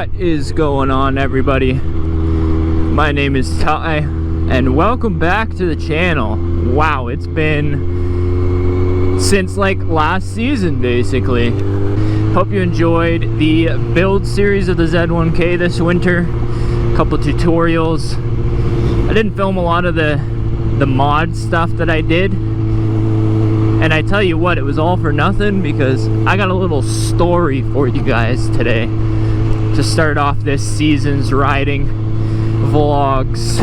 What is going on, everybody? My name is Ty and welcome back to the channel. Wow, it's been since like last season basically. Hope you enjoyed the build series of the Z1K this winter. A couple tutorials. I didn't film a lot of the mod stuff that I did, and I tell you what, it was all for nothing because I got a little story for you guys today to start off this season's riding vlogs.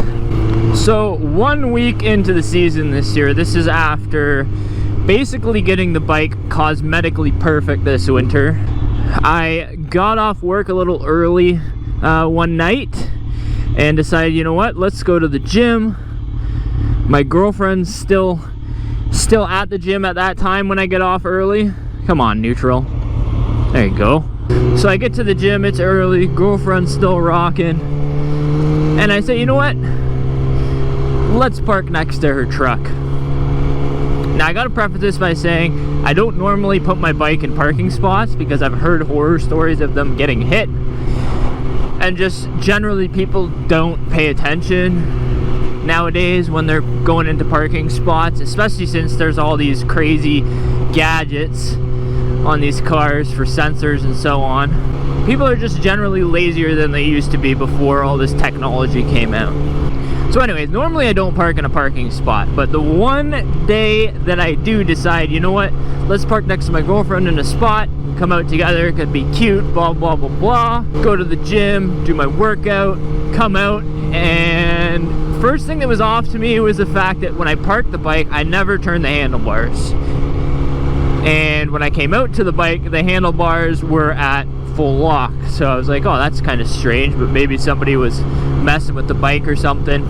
So 1 week into the season this year, this is after basically getting the bike cosmetically perfect this winter. I got off work a little early one night and decided, you know what, let's go to the gym. My girlfriend's still at the gym at that time when I get off early. Come on, neutral. There you go. So I get to the gym, it's early, girlfriend's still rocking, and I say, you know what, let's park next to her truck. Now I gotta preface this by saying I don't normally put my bike in parking spots because I've heard horror stories of them getting hit, and just generally people don't pay attention nowadays when they're going into parking spots, especially since there's all these crazy gadgets on these cars for sensors and so on. People are just generally lazier than they used to be before all this technology came out. So anyways, normally I don't park in a parking spot, but the one day that I do decide, you know what, let's park next to my girlfriend in a spot, come out together, it could be cute, blah blah blah blah, go to the gym, do my workout, come out, and first thing that was off to me was the fact that when I parked the bike, I never turned the handlebars. And when I came out to the bike, the handlebars were at full lock. So I was like, oh, that's kind of strange, but maybe somebody was messing with the bike or something.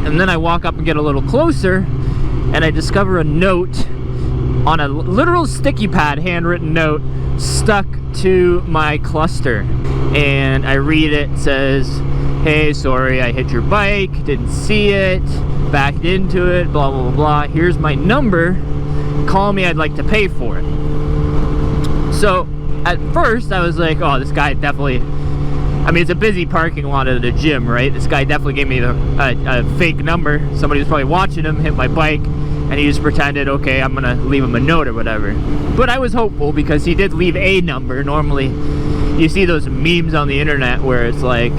And then I walk up and get a little closer, and I discover a note on a literal sticky pad, handwritten note, stuck to my cluster. And I read it, it says, hey, sorry, I hit your bike, didn't see it, backed into it, blah, blah, blah, blah. Here's my number. Call me, I'd like to pay for it. So at first I was like, oh, this guy definitely, I mean, it's a busy parking lot at the gym, right? This guy definitely gave me a fake number. Somebody was probably watching him hit my bike, and he just pretended, okay, I'm gonna leave him a note or whatever. But I was hopeful because he did leave a number. Normally you see those memes on the internet where it's like,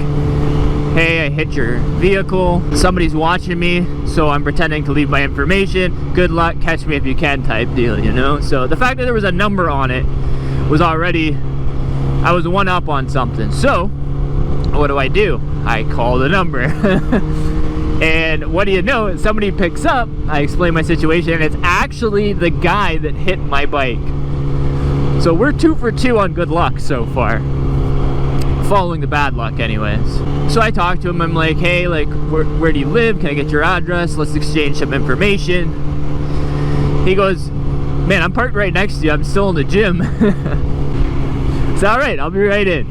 hey, I hit your vehicle, somebody's watching me, so I'm pretending to leave my information, good luck, catch me if you can type deal, you know? So the fact that there was a number on it was already, I was one up on something. So what do? I call the number. And what do you know, somebody picks up, I explain my situation, and it's actually the guy that hit my bike. So we're 2 for 2 on good luck so far. Following the bad luck anyways. So I talked to him, I'm like, hey, like, where do you live? Can I get your address? Let's exchange some information. He goes, man, I'm parked right next to you, I'm still in the gym. It's alright, I'll be right in.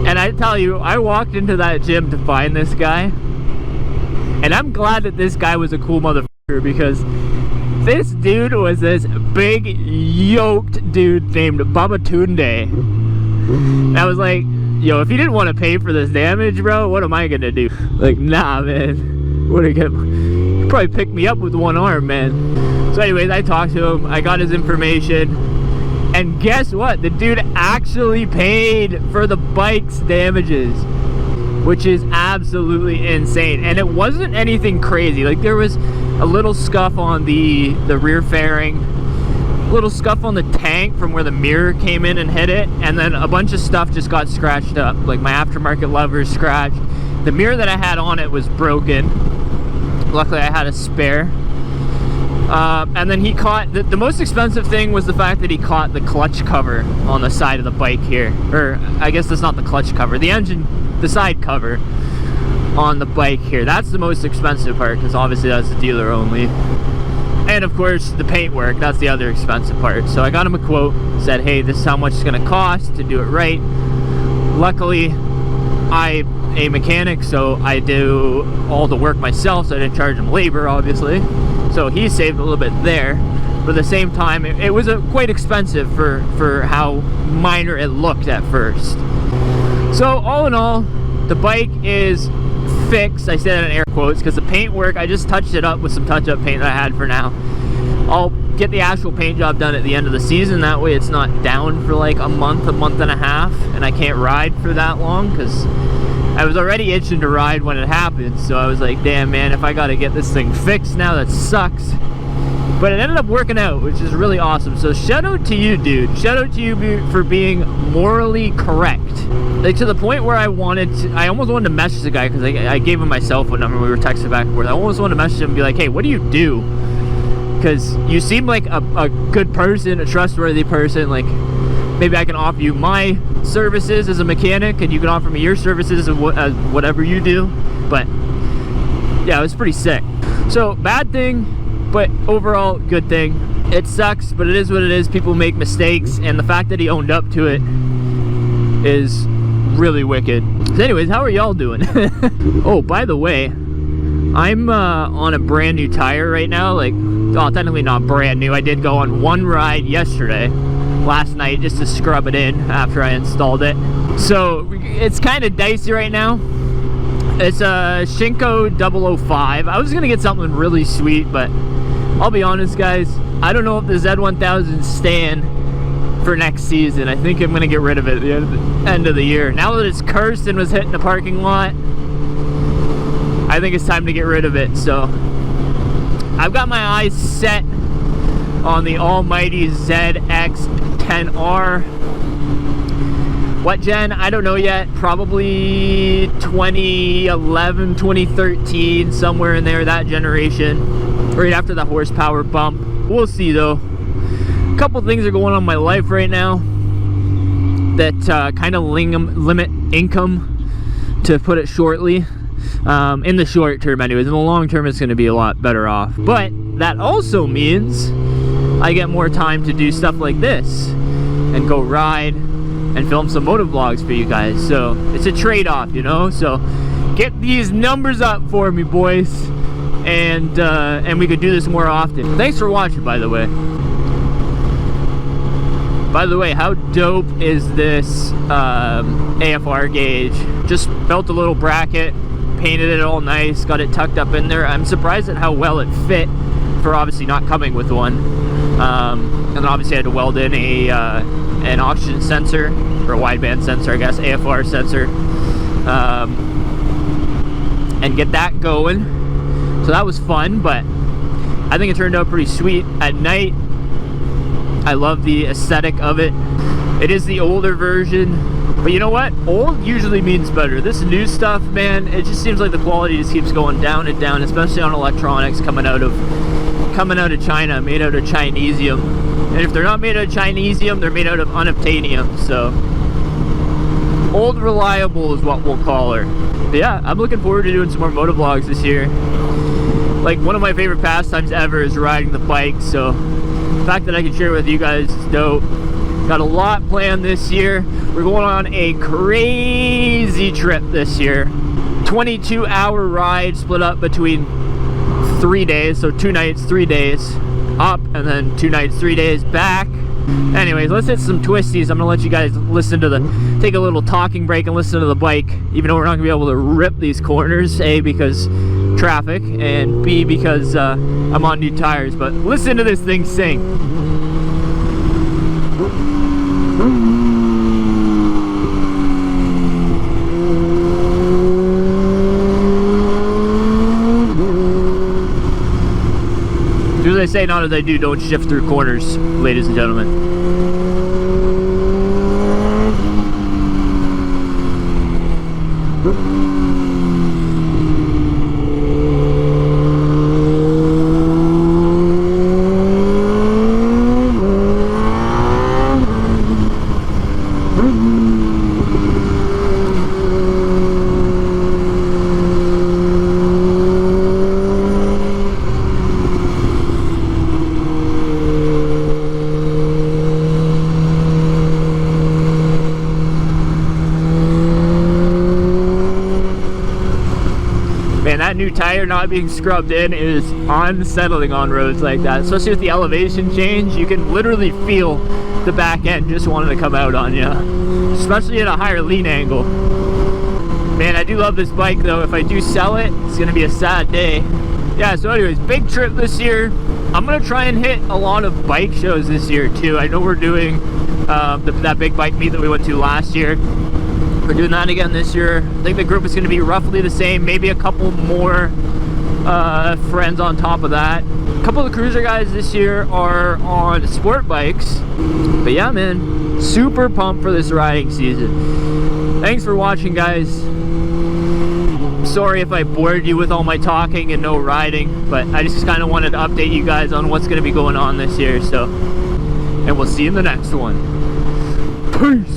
And I tell you, I walked into that gym to find this guy, and I'm glad that this guy was a cool motherfucker, because this dude was this big yoked dude named Baba Tunde. And I was like, yo, if you didn't want to pay for this damage, bro, what am I gonna do? Like, nah, man. What you probably pick me up with one arm, man. So anyways, I talked to him, I got his information, and guess what? The dude actually paid for the bike's damages, which is absolutely insane. And it wasn't anything crazy. Like, there was a little scuff on the rear fairing, little scuff on the tank from where the mirror came in and hit it, and then a bunch of stuff just got scratched up, like my aftermarket lever's scratched. The mirror that I had on it was broken. Luckily I had a spare. And then he caught, the most expensive thing was the fact that he caught the clutch cover on the side of the bike here. Or I guess that's not the clutch cover, the engine, the side cover on the bike here. That's the most expensive part, because obviously that's the dealer only. And of course the paint work, that's the other expensive part. So I got him a quote, said, hey, this is how much it's gonna cost to do it right. Luckily I'm a mechanic, so I do all the work myself, so I didn't charge him labor, obviously. So he saved a little bit there. But at the same time, it was quite expensive for how minor it looked at first. So all in all, the bike is fixed. I say that in air quotes because the paint work, I just touched it up with some touch-up paint that I had for now. I'll get the actual paint job done at the end of the season. That way it's not down for like a month and a half, and I can't ride for that long because I was already itching to ride when it happened. So I was like, damn man, if I gotta get this thing fixed now, that sucks. But it ended up working out, which is really awesome. So shout out to you, dude. Shout out to you for being morally correct. Like, to the point where I almost wanted to message the guy because I gave him my cell phone number. We were texting back and forth. I almost wanted to message him and be like, hey, what do you do? Because you seem like a good person, a trustworthy person. Like, maybe I can offer you my services as a mechanic and you can offer me your services as whatever you do. But yeah, it was pretty sick. So bad thing, but overall good thing. It sucks, but it is what it is. People make mistakes, and the fact that he owned up to it is really wicked. So anyways, how are y'all doing? Oh, by the way, I'm on a brand new tire right now. Like, oh, technically not brand new. I did go on one ride yesterday, last night, just to scrub it in after I installed it. So it's kind of dicey right now. It's a Shinko 005. I was gonna get something really sweet, but I'll be honest, guys, I don't know if the Z1000 stand for next season. I think I'm gonna get rid of it at the end of the year. Now that it's cursed and was hitting the parking lot, I think it's time to get rid of it. So I've got my eyes set on the almighty ZX10r. What gen? I don't know yet. Probably 2011, 2013, somewhere in there, that generation. Right after the horsepower bump. We'll see though. A couple things are going on in my life right now that kind of limit income, to put it shortly. In the short term anyways. In the long term it's going to be a lot better off. But that also means I get more time to do stuff like this and go ride and film some motovlogs for you guys. So it's a trade-off, you know. So get these numbers up for me, boys, and we could do this more often. Thanks for watching, by the way. By the way, how dope is this AFR gauge? Just built a little bracket, painted it all nice, got it tucked up in there. I'm surprised at how well it fit for obviously not coming with one. And then obviously I had to weld in an oxygen sensor, or a wideband sensor, I guess, AFR sensor, and get that going. So that was fun, but I think it turned out pretty sweet. At night, I love the aesthetic of it. It is the older version, but you know what? Old usually means better. This new stuff, man, it just seems like the quality just keeps going down and down, especially on electronics coming out of China, made out of Chinesium. And if they're not made out of Chinesium, they're made out of unobtainium. So old reliable is what we'll call her. But yeah, I'm looking forward to doing some more motovlogs this year. Like, one of my favorite pastimes ever is riding the bike, so the fact that I can share with you guys is dope. Got a lot planned this year. We're going on a crazy trip this year. 22-hour ride split up between 3 days, so 2 nights, 3 days up, and then 2 nights, 3 days back. Anyways, let's hit some twisties. I'm gonna let you guys listen to take a little talking break and listen to the bike, even though we're not gonna be able to rip these corners, A, because traffic, and B, because I'm on new tires. But listen to this thing sing. Do as I say, not as I do. Don't shift through corners, ladies and gentlemen. Man, that new tire not being scrubbed in is unsettling on roads like that, especially with the elevation change. You can literally feel the back end just wanted to come out on you, especially at a higher lean angle. Man, I do love this bike though. If I do sell it, it's gonna be a sad day. Yeah, so anyways, big trip this year. I'm gonna try and hit a lot of bike shows this year too. I know we're doing that big bike meet that we went to last year. We're doing that again this year. I think the group is gonna be roughly the same, maybe a couple more friends on top of that. A couple of the cruiser guys this year are on sport bikes. But yeah, man, super pumped for this riding season. Thanks for watching, guys. Sorry if I bored you with all my talking and no riding, but I just kind of wanted to update you guys on what's going to be going on this year. So, and we'll see you in the next one. Peace.